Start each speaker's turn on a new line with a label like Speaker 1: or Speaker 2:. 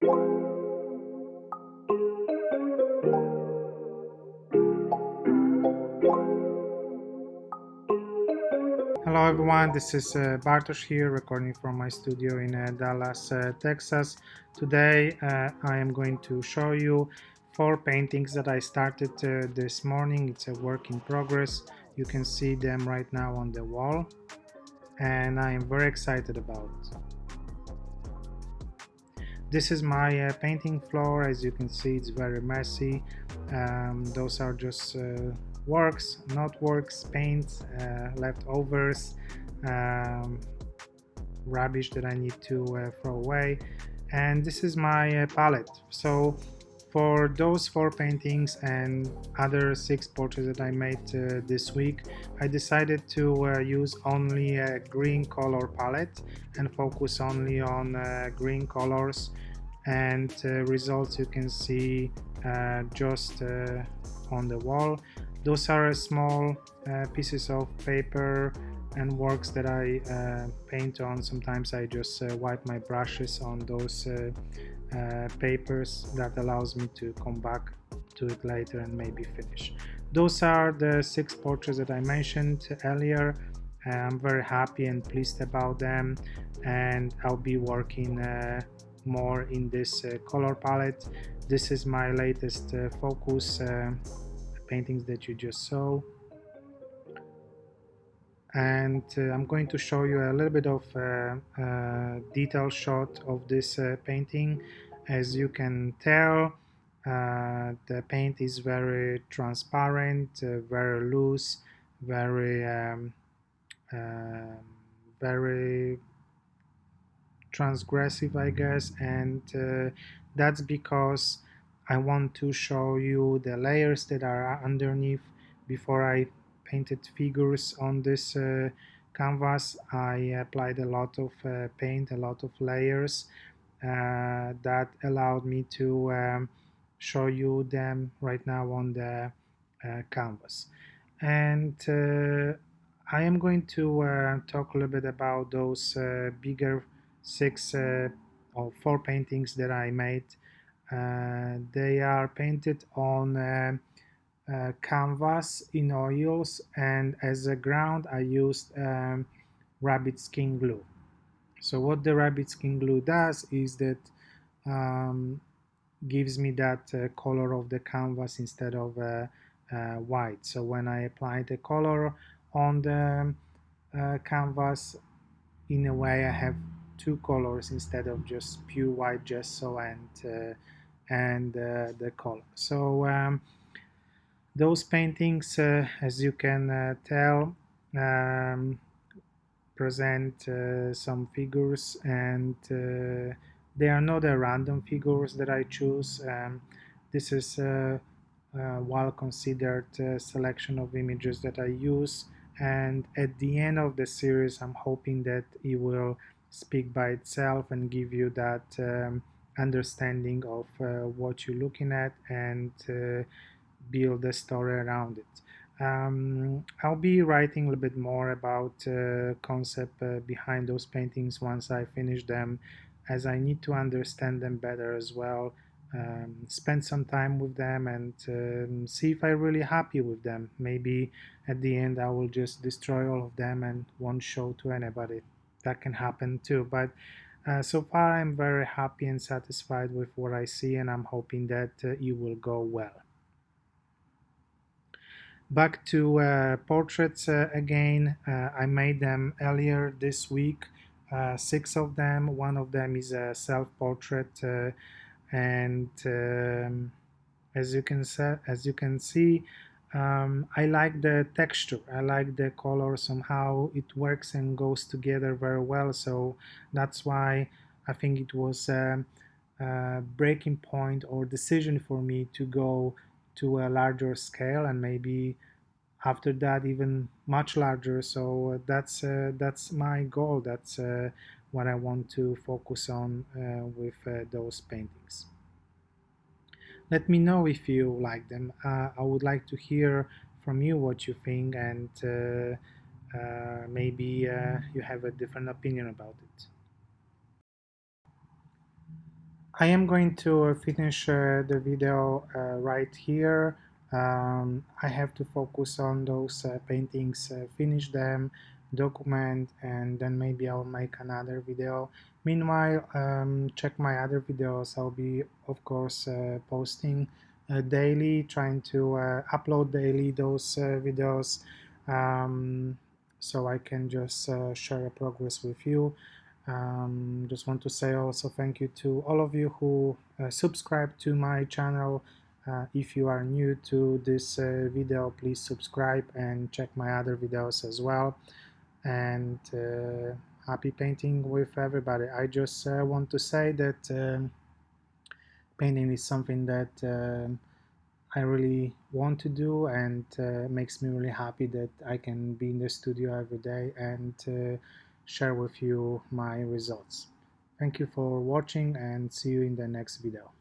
Speaker 1: Hello everyone, this is Bartosz here, recording from my studio in Dallas, Texas. Today I am going to show you 4 paintings that I started this morning. It's a work in progress. You can see them right now on the wall, and I am very excited about. This is my painting floor. As you can see, it's very messy. Those are just works, not works, paint, leftovers, um, rubbish that I need to throw away. And this is my palette. So for those 4 paintings and other 6 portraits that I made this week, I decided to use only a green color palette and focus only on green colors, and results you can see just on the wall. Those are small pieces of paper and works that I paint on. Sometimes I just wipe my brushes on those papers. That allows me to come back to it later and maybe finish. Those are the 6 portraits that I mentioned earlier. I'm very happy and pleased about them, and I'll be working more in this color palette. This is my latest focus paintings that you just saw, and I'm going to show you a little bit of detail shot of this painting. As you can tell, the paint is very transparent, very loose, very um, very transgressive, I guess, and that's because I want to show you the layers that are underneath. Before I painted figures on this canvas, I applied a lot of paint, a lot of layers that allowed me to show you them right now on the canvas. And I am going to talk a little bit about those bigger 6 or 4 paintings that I made. They are painted on canvas in oils, and as a ground I used rabbit skin glue. So what the rabbit skin glue does is that um, gives me that color of the canvas instead of white. So when I apply the color on the canvas, in a way I have 2 colors instead of just pure white gesso and the color. So those paintings, as you can tell, um, present some figures, and they are not a random figures that I choose. This is a well considered selection of images that I use, and at the end of the series I'm hoping that it will speak by itself and give you that understanding of what you're looking at, and build a story around it. I'll be writing a little bit more about concept behind those paintings once I finish them, as I need to understand them better as well. Spend some time with them and see if I'm really happy with them. Maybe at the end I will just destroy all of them and won't show to anybody. That can happen too. But so far I'm very happy and satisfied with what I see, and I'm hoping that it will go well. Back to portraits again. I made them earlier this week, 6 of them. One of them is a self-portrait, and as you can see, I like the texture. I like the color. Somehow it works and goes together very well. So that's why I think it was a breaking point or decision for me to go to a larger scale, and maybe after that even much larger. So that's my goal. That's what I want to focus on with those paintings. Let me know if you like them. I would like to hear from you what you think, and maybe you have a different opinion about it. I am going to finish the video right here. I have to focus on those paintings, finish them, document, and then maybe I'll make another video. Meanwhile, check my other videos. I'll be, of course, posting daily, trying to upload daily those videos, um, so I can just share a progress with you. Just want to say also thank you to all of you who subscribe to my channel. If you are new to this video, please subscribe and check my other videos as well. And happy painting with everybody. I just want to say that painting is something that I really want to do, and makes me really happy that I can be in the studio every day and share with you my results. Thank you for watching, and see you in the next video.